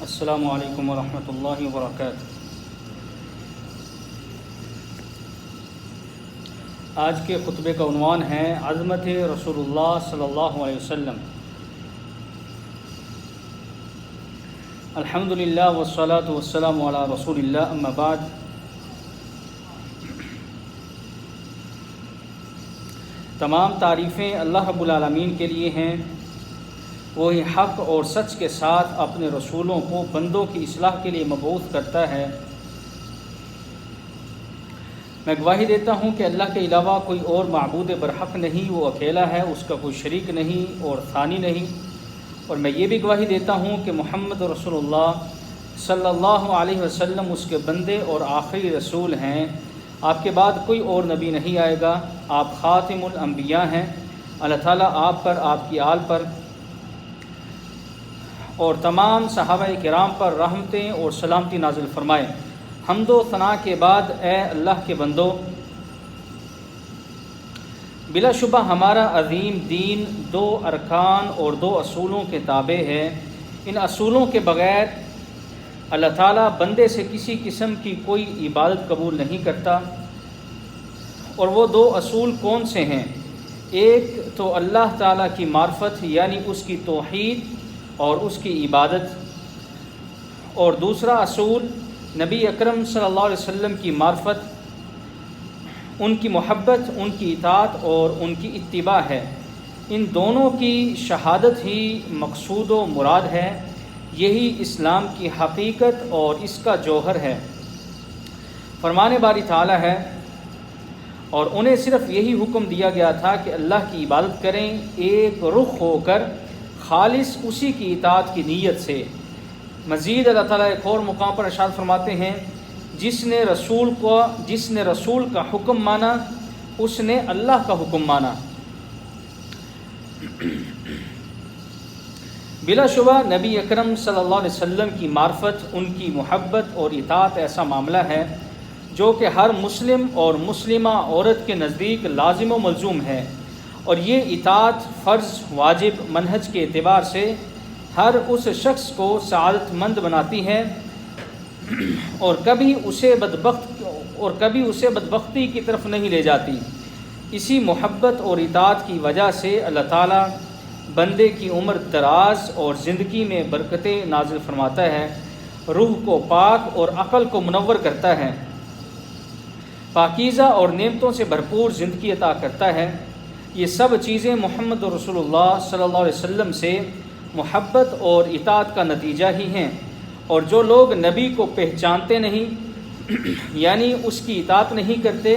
السلام علیکم ورحمۃ اللہ وبرکاتہ۔ آج کے خطبے کا عنوان ہے عظمت رسول اللہ صلی اللہ علیہ وسلم۔ الحمدللہ والصلاۃ والسلام علی رسول اللہ، اما بعد۔ تمام تعریفیں اللہ رب العالمین کے لیے ہیں، وہی حق اور سچ کے ساتھ اپنے رسولوں کو بندوں کی اصلاح کے لیے مبعوث کرتا ہے۔ میں گواہی دیتا ہوں کہ اللہ کے علاوہ کوئی اور معبود برحق نہیں، وہ اکیلا ہے، اس کا کوئی شریک نہیں اور ثانی نہیں۔ اور میں یہ بھی گواہی دیتا ہوں کہ محمد رسول اللہ صلی اللہ علیہ وسلم اس کے بندے اور آخری رسول ہیں۔ آپ کے بعد کوئی اور نبی نہیں آئے گا، آپ خاتم الانبیاء ہیں۔ اللہ تعالیٰ آپ پر، آپ کی آل پر اور تمام صحابہ کرام پر رحمتیں اور سلامتی نازل فرمائے۔ حمد و ثنا کے بعد اے اللہ کے بندو، بلا شبہ ہمارا عظیم دین دو ارکان اور دو اصولوں کے تابع ہے۔ ان اصولوں کے بغیر اللہ تعالیٰ بندے سے کسی قسم کی کوئی عبادت قبول نہیں کرتا۔ اور وہ دو اصول کون سے ہیں؟ ایک تو اللہ تعالیٰ کی معرفت یعنی اس کی توحید اور اس کی عبادت، اور دوسرا اصول نبی اکرم صلی اللہ علیہ وسلم کی معرفت، ان کی محبت، ان کی اطاعت اور ان کی اتباع ہے۔ ان دونوں کی شہادت ہی مقصود و مراد ہے، یہی اسلام کی حقیقت اور اس کا جوہر ہے۔ فرمان باری تعالیٰ ہے اور انہیں صرف یہی حکم دیا گیا تھا کہ اللہ کی عبادت کریں، ایک رخ ہو کر خالص اسی کی اطاعت کی نیت سے۔ مزید اللہ تعالیٰ ایک اور مقام پر ارشاد فرماتے ہیں، جس نے رسول کا حکم مانا اس نے اللہ کا حکم مانا۔ بلا شبہ نبی اکرم صلی اللہ علیہ وسلم کی معرفت، ان کی محبت اور اطاعت ایسا معاملہ ہے جو کہ ہر مسلم اور مسلمہ عورت کے نزدیک لازم و ملزوم ہے، اور یہ اطاعت فرض، واجب، منہج کے اعتبار سے ہر اس شخص کو سعادت مند بناتی ہے اور کبھی اسے بدبختی کی طرف نہیں لے جاتی۔ اسی محبت اور اطاعت کی وجہ سے اللہ تعالیٰ بندے کی عمر دراز اور زندگی میں برکتیں نازل فرماتا ہے، روح کو پاک اور عقل کو منور کرتا ہے، پاکیزہ اور نعمتوں سے بھرپور زندگی عطا کرتا ہے۔ یہ سب چیزیں محمد رسول اللہ صلی اللہ علیہ وسلم سے محبت اور اطاعت کا نتیجہ ہی ہیں۔ اور جو لوگ نبی کو پہچانتے نہیں یعنی اس کی اطاعت نہیں کرتے،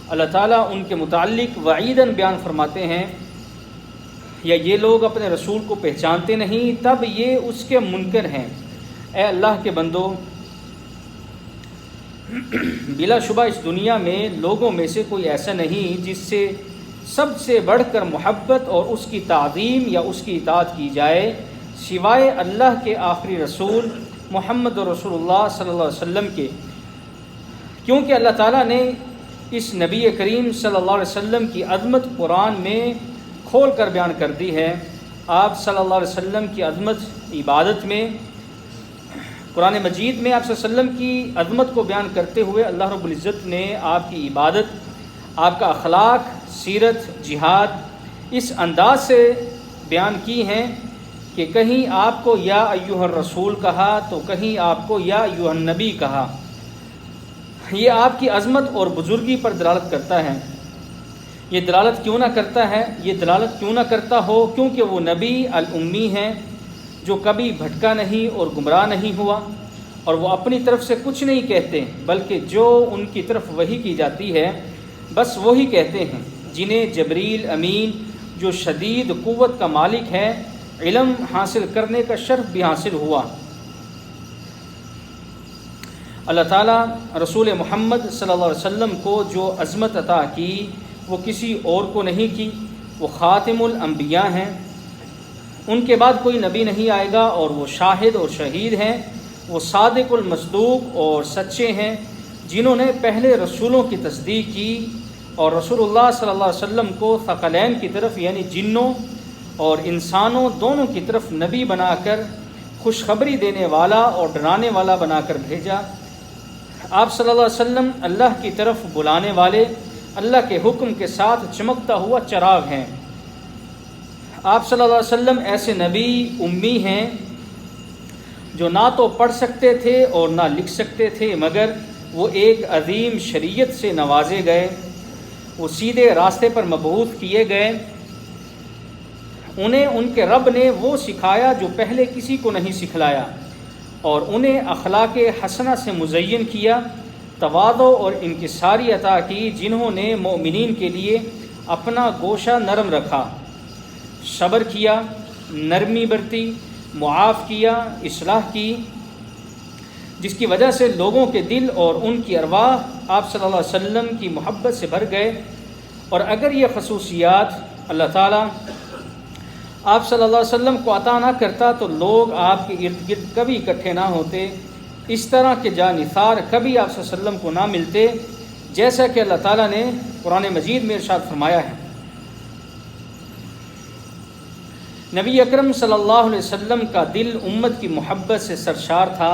اللہ تعالیٰ ان کے متعلق وعیداً بیان فرماتے ہیں، یا یہ لوگ اپنے رسول کو پہچانتے نہیں تب یہ اس کے منکر ہیں۔ اے اللہ کے بندو، بلا شبہ اس دنیا میں لوگوں میں سے کوئی ایسا نہیں جس سے سب سے بڑھ کر محبت اور اس کی تعظیم یا اس کی اطاعت کی جائے، سوائے اللہ کے آخری رسول محمد رسول اللہ صلی اللہ علیہ وسلم کے، کیونکہ اللہ تعالیٰ نے اس نبی کریم صلی اللہ علیہ وسلم کی عظمت قرآن میں کھول کر بیان کر دی ہے۔ آپ صلی اللہ علیہ وسلم کی عظمت عبادت میں، قرآن مجید میں آپ صلی اللہ علیہ وسلم کی عظمت کو بیان کرتے ہوئے اللہ رب العزت نے آپ کی عبادت، آپ کا اخلاق، سیرت، جہاد اس انداز سے بیان کی ہیں کہ کہیں آپ کو یا ایھا الرسول کہا تو کہیں آپ کو یا ایھا النبی کہا۔ یہ آپ کی عظمت اور بزرگی پر دلالت کرتا ہے۔ یہ دلالت کیوں نہ کرتا ہے؟ یہ دلالت کیوں نہ کرتا ہو؟ کیونکہ وہ نبی الامی ہیں جو کبھی بھٹکا نہیں اور گمراہ نہیں ہوا، اور وہ اپنی طرف سے کچھ نہیں کہتے بلکہ جو ان کی طرف وحی کی جاتی ہے بس وہی کہتے ہیں، جنہیں جبریل امین جو شدید قوت کا مالک ہے علم حاصل کرنے کا شرف بھی حاصل ہوا۔ اللہ تعالیٰ رسول محمد صلی اللہ علیہ وسلم کو جو عظمت عطا کی وہ کسی اور کو نہیں کی۔ وہ خاتم الانبیاء ہیں، ان کے بعد کوئی نبی نہیں آئے گا، اور وہ شاہد اور شہید ہیں۔ وہ صادق المصدوق اور سچے ہیں جنہوں نے پہلے رسولوں کی تصدیق کی اور رسول اللہ صلی اللہ علیہ وسلم کو ثقلین کی طرف یعنی جنوں اور انسانوں دونوں کی طرف نبی بنا کر خوشخبری دینے والا اور ڈرانے والا بنا کر بھیجا۔ آپ صلی اللہ علیہ وسلم اللہ کی طرف بلانے والے، اللہ کے حکم کے ساتھ چمکتا ہوا چراغ ہیں۔ آپ صلی اللہ علیہ وسلم ایسے نبی امی ہیں جو نہ تو پڑھ سکتے تھے اور نہ لکھ سکتے تھے، مگر وہ ایک عظیم شریعت سے نوازے گئے، وہ سیدھے راستے پر مبعوث کیے گئے۔ انہیں ان کے رب نے وہ سکھایا جو پہلے کسی کو نہیں سکھلایا، اور انہیں اخلاق حسنہ سے مزین کیا، تواضع اور انکساری عطا کی، جنہوں نے مومنین کے لیے اپنا گوشہ نرم رکھا، صبر کیا، نرمی برتی، معاف کیا، اصلاح کی، جس کی وجہ سے لوگوں کے دل اور ان کی ارواح آپ صلی اللہ علیہ وسلم کی محبت سے بھر گئے۔ اور اگر یہ خصوصیات اللہ تعالیٰ آپ صلی اللہ علیہ وسلم کو عطا نہ کرتا تو لوگ آپ کے ارد گرد کبھی اکٹھے نہ ہوتے، اس طرح کے جانثار کبھی آپ صلی اللہ علیہ وسلم کو نہ ملتے، جیسا کہ اللہ تعالیٰ نے قرآن مجید میں ارشاد فرمایا ہے۔ نبی اکرم صلی اللہ علیہ وسلم کا دل امت کی محبت سے سرشار تھا،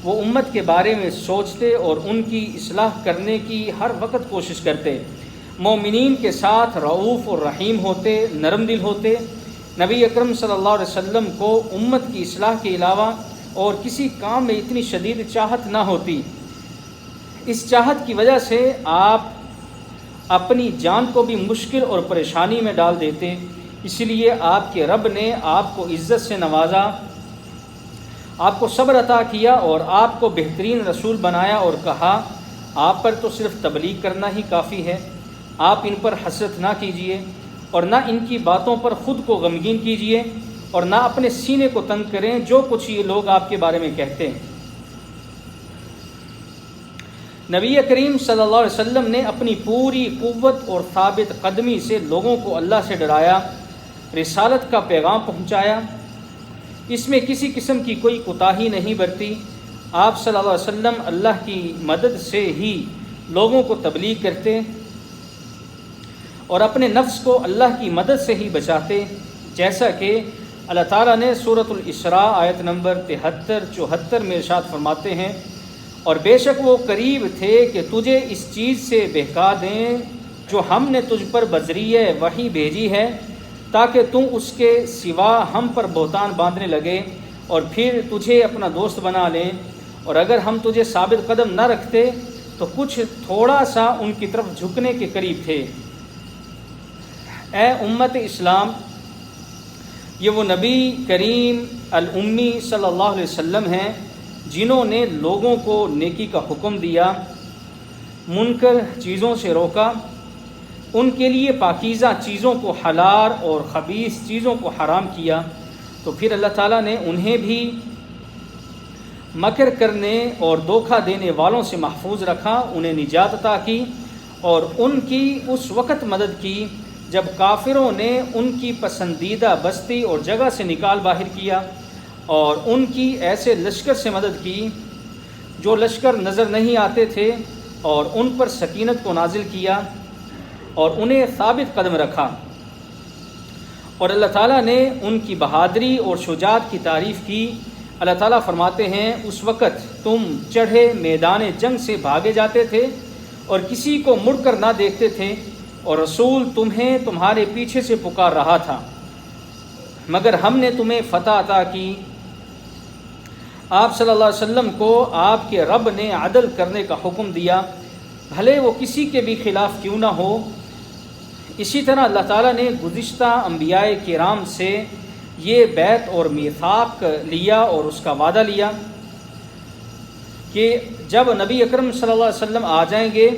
وہ امت کے بارے میں سوچتے اور ان کی اصلاح کرنے کی ہر وقت کوشش کرتے، مومنین کے ساتھ رؤوف اور رحیم ہوتے، نرم دل ہوتے۔ نبی اکرم صلی اللہ علیہ وسلم کو امت کی اصلاح کے علاوہ اور کسی کام میں اتنی شدید چاہت نہ ہوتی۔ اس چاہت کی وجہ سے آپ اپنی جان کو بھی مشکل اور پریشانی میں ڈال دیتے، اس لیے آپ کے رب نے آپ کو عزت سے نوازا، آپ کو صبر عطا کیا اور آپ کو بہترین رسول بنایا، اور کہا آپ پر تو صرف تبلیغ کرنا ہی کافی ہے، آپ ان پر حسرت نہ کیجیے اور نہ ان کی باتوں پر خود کو غمگین کیجیے، اور نہ اپنے سینے کو تنگ کریں جو کچھ یہ لوگ آپ کے بارے میں کہتے ہیں۔ نبی کریم صلی اللہ علیہ وسلم نے اپنی پوری قوت اور ثابت قدمی سے لوگوں کو اللہ سے ڈرایا، رسالت کا پیغام پہنچایا، اس میں کسی قسم کی کوئی کوتاہی نہیں برتی۔ آپ صلی اللہ علیہ وسلم اللہ کی مدد سے ہی لوگوں کو تبلیغ کرتے اور اپنے نفس کو اللہ کی مدد سے ہی بچاتے، جیسا کہ اللہ تعالیٰ نے سورۃ الاسراء آیت نمبر 73-74 میں ارشاد فرماتے ہیں، اور بے شک وہ قریب تھے کہ تجھے اس چیز سے بہکا دیں جو ہم نے تجھ پر بذریعہ وحی بھیجی ہے، تاکہ تم اس کے سوا ہم پر بہتان باندھنے لگے اور پھر تجھے اپنا دوست بنا لیں، اور اگر ہم تجھے ثابت قدم نہ رکھتے تو کچھ تھوڑا سا ان کی طرف جھکنے کے قریب تھے۔ اے امت اسلام، یہ وہ نبی کریم الامی صلی اللہ علیہ وسلم ہیں جنہوں نے لوگوں کو نیکی کا حکم دیا، منکر چیزوں سے روکا، ان کے لیے پاکیزہ چیزوں کو حلال اور خبیث چیزوں کو حرام کیا، تو پھر اللہ تعالیٰ نے انہیں بھی مکر کرنے اور دھوکہ دینے والوں سے محفوظ رکھا، انہیں نجات عطا کی اور ان کی اس وقت مدد کی جب کافروں نے ان کی پسندیدہ بستی اور جگہ سے نکال باہر کیا، اور ان کی ایسے لشکر سے مدد کی جو لشکر نظر نہیں آتے تھے، اور ان پر سکینت کو نازل کیا اور انہیں ثابت قدم رکھا، اور اللہ تعالیٰ نے ان کی بہادری اور شجاعت کی تعریف کی۔ اللہ تعالیٰ فرماتے ہیں، اس وقت تم چڑھے میدان جنگ سے بھاگے جاتے تھے اور کسی کو مڑ کر نہ دیکھتے تھے، اور رسول تمہیں تمہارے پیچھے سے پکار رہا تھا، مگر ہم نے تمہیں فتح عطا کی۔ آپ صلی اللہ علیہ وسلم کو آپ کے رب نے عدل کرنے کا حکم دیا، بھلے وہ کسی کے بھی خلاف کیوں نہ ہو۔ اسی طرح اللہ تعالیٰ نے گزشتہ انبیاء کرام سے یہ بیعت اور میثاق لیا اور اس کا وعدہ لیا کہ جب نبی اکرم صلی اللہ علیہ وسلم آ جائیں گے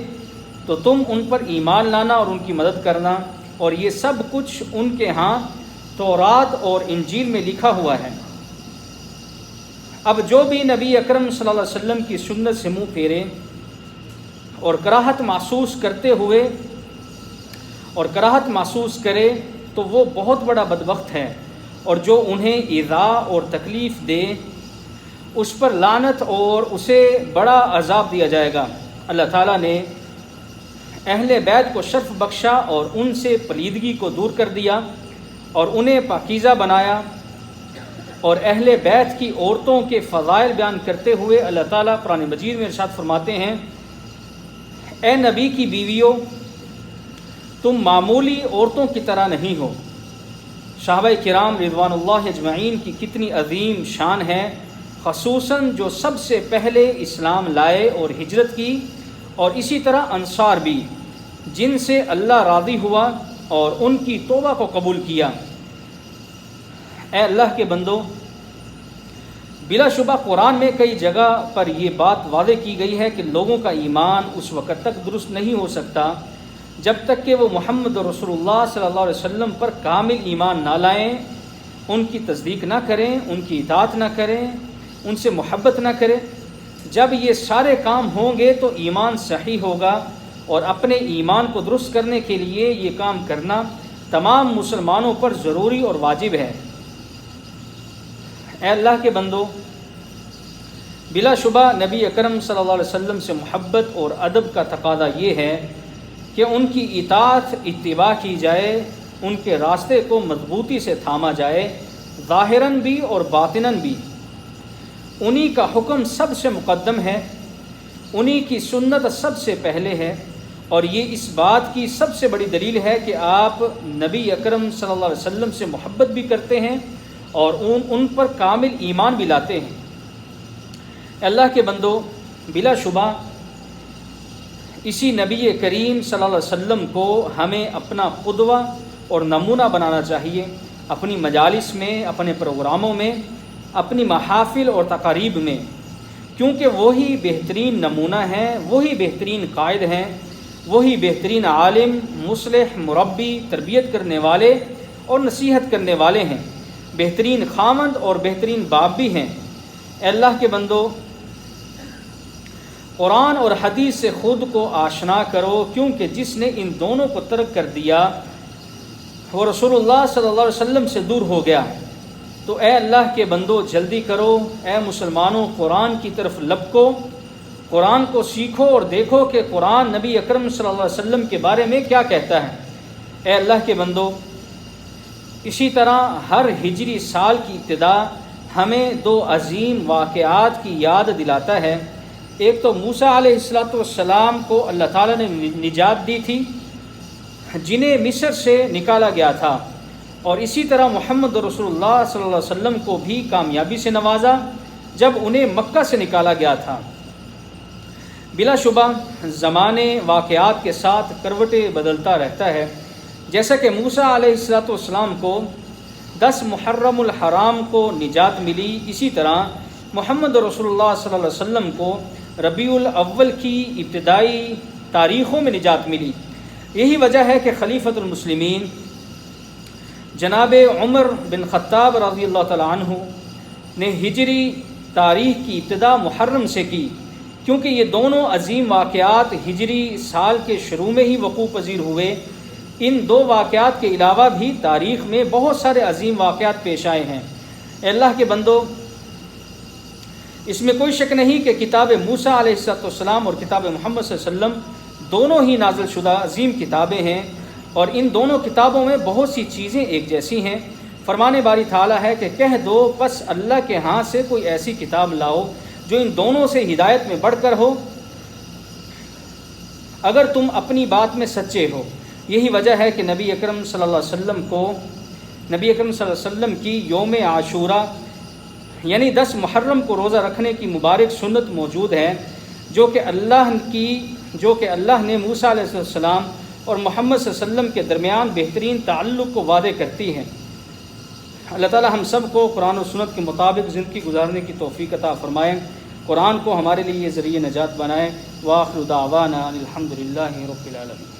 تو تم ان پر ایمان لانا اور ان کی مدد کرنا، اور یہ سب کچھ ان کے ہاں تورات اور انجیل میں لکھا ہوا ہے۔ اب جو بھی نبی اکرم صلی اللہ علیہ وسلم کی سنت سے منہ پھیرے اور کراہت محسوس کرے تو وہ بہت بڑا بدبخت ہے، اور جو انہیں ایذا اور تکلیف دے اس پر لعنت اور اسے بڑا عذاب دیا جائے گا۔ اللہ تعالیٰ نے اہل بیت کو شرف بخشا اور ان سے پلیدگی کو دور کر دیا اور انہیں پاکیزہ بنایا، اور اہل بیت کی عورتوں کے فضائل بیان کرتے ہوئے اللہ تعالیٰ قرآن مجید میں ارشاد فرماتے ہیں، اے نبی کی بیویوں، تم معمولی عورتوں کی طرح نہیں ہو۔ صحابہ کرام رضوان اللہ اجمعین کی کتنی عظیم شان ہے، خصوصاً جو سب سے پہلے اسلام لائے اور ہجرت کی، اور اسی طرح انصار بھی، جن سے اللہ راضی ہوا اور ان کی توبہ کو قبول کیا۔ اے اللہ کے بندو، بلا شبہ قرآن میں کئی جگہ پر یہ بات واضح کی گئی ہے کہ لوگوں کا ایمان اس وقت تک درست نہیں ہو سکتا جب تک کہ وہ محمد رسول اللہ صلی اللہ علیہ وسلم پر کامل ایمان نہ لائیں، ان کی تصدیق نہ کریں، ان کی اطاعت نہ کریں، ان سے محبت نہ کریں۔ جب یہ سارے کام ہوں گے تو ایمان صحیح ہوگا، اور اپنے ایمان کو درست کرنے کے لیے یہ کام کرنا تمام مسلمانوں پر ضروری اور واجب ہے۔ اے اللہ کے بندو، بلا شبہ نبی اکرم صلی اللہ علیہ وسلم سے محبت اور ادب کا تقاضا یہ ہے کہ ان کی اطاعت اتباع کی جائے، ان کے راستے کو مضبوطی سے تھاما جائے، ظاہراً بھی اور باطناً بھی۔ انہی کا حکم سب سے مقدم ہے، انہی کی سنت سب سے پہلے ہے، اور یہ اس بات کی سب سے بڑی دلیل ہے کہ آپ نبی اکرم صلی اللہ علیہ وسلم سے محبت بھی کرتے ہیں اور ان پر کامل ایمان بھی لاتے ہیں۔ اللہ کے بندو، بلا شبہ اسی نبی کریم صلی اللہ علیہ وسلم کو ہمیں اپنا قدوہ اور نمونہ بنانا چاہیے، اپنی مجالس میں، اپنے پروگراموں میں، اپنی محافل اور تقاریب میں، کیونکہ وہی بہترین نمونہ ہیں، وہی بہترین قائد ہیں، وہی بہترین عالم، مصلح، مربی، تربیت کرنے والے اور نصیحت کرنے والے ہیں، بہترین خامند اور بہترین باپ بھی ہیں۔ اے اللہ کے بندو، قرآن اور حدیث سے خود کو آشنا کرو، کیونکہ جس نے ان دونوں کو ترک کر دیا وہ رسول اللہ صلی اللہ علیہ وسلم سے دور ہو گیا۔ تو اے اللہ کے بندو، جلدی کرو، اے مسلمانوں، قرآن کی طرف لپکو، قرآن کو سیکھو اور دیکھو کہ قرآن نبی اکرم صلی اللہ علیہ وسلم کے بارے میں کیا کہتا ہے۔ اے اللہ کے بندو، اسی طرح ہر ہجری سال کی ابتدا ہمیں دو عظیم واقعات کی یاد دلاتا ہے۔ ایک تو موسیٰ علیہ السلام کو اللہ تعالیٰ نے نجات دی تھی، جنہیں مصر سے نکالا گیا تھا، اور اسی طرح محمد رسول اللہ صلی اللہ علیہ وسلم کو بھی کامیابی سے نوازا جب انہیں مکہ سے نکالا گیا تھا۔ بلا شبہ زمانے واقعات کے ساتھ کروٹیں بدلتا رہتا ہے، جیسا کہ موسیٰ علیہ السلام کو 10 محرم الحرام کو نجات ملی، اسی طرح محمد رسول اللہ صلی اللہ علیہ وسلم کو ربیع الاول کی ابتدائی تاریخوں میں نجات ملی۔ یہی وجہ ہے کہ خلیفۃ المسلمین جناب عمر بن خطاب رضی اللہ تعالیٰ عنہ نے ہجری تاریخ کی ابتدا محرم سے کی، کیونکہ یہ دونوں عظیم واقعات ہجری سال کے شروع میں ہی وقوع پذیر ہوئے۔ ان دو واقعات کے علاوہ بھی تاریخ میں بہت سارے عظیم واقعات پیش آئے ہیں۔ اے اللہ کے بندو، اس میں کوئی شک نہیں کہ کتاب موسیٰ علیہ السلام اور کتاب محمد صلی اللہ علیہ وسلم دونوں ہی نازل شدہ عظیم کتابیں ہیں، اور ان دونوں کتابوں میں بہت سی چیزیں ایک جیسی ہیں۔ فرمان باری تعالیٰ ہے کہ کہہ دو پس اللہ کے ہاں سے کوئی ایسی کتاب لاؤ جو ان دونوں سے ہدایت میں بڑھ کر ہو، اگر تم اپنی بات میں سچے ہو۔ یہی وجہ ہے کہ نبی اکرم صلی اللہ علیہ وسلم کی یوم عاشورہ یعنی 10 محرم کو روزہ رکھنے کی مبارک سنت موجود ہے، جو کہ اللہ نے موسیٰ علیہ السلام اور محمد صلی اللہ علیہ وسلم کے درمیان بہترین تعلق کو واضح کرتی ہے۔ اللہ تعالی ہم سب کو قرآن و سنت کے مطابق زندگی گزارنے کی توفیق عطا فرمائیں، قرآن کو ہمارے لیے ذریعہ نجات بنائیں۔ وآخر دعوانا الحمد للہ رب العالمین۔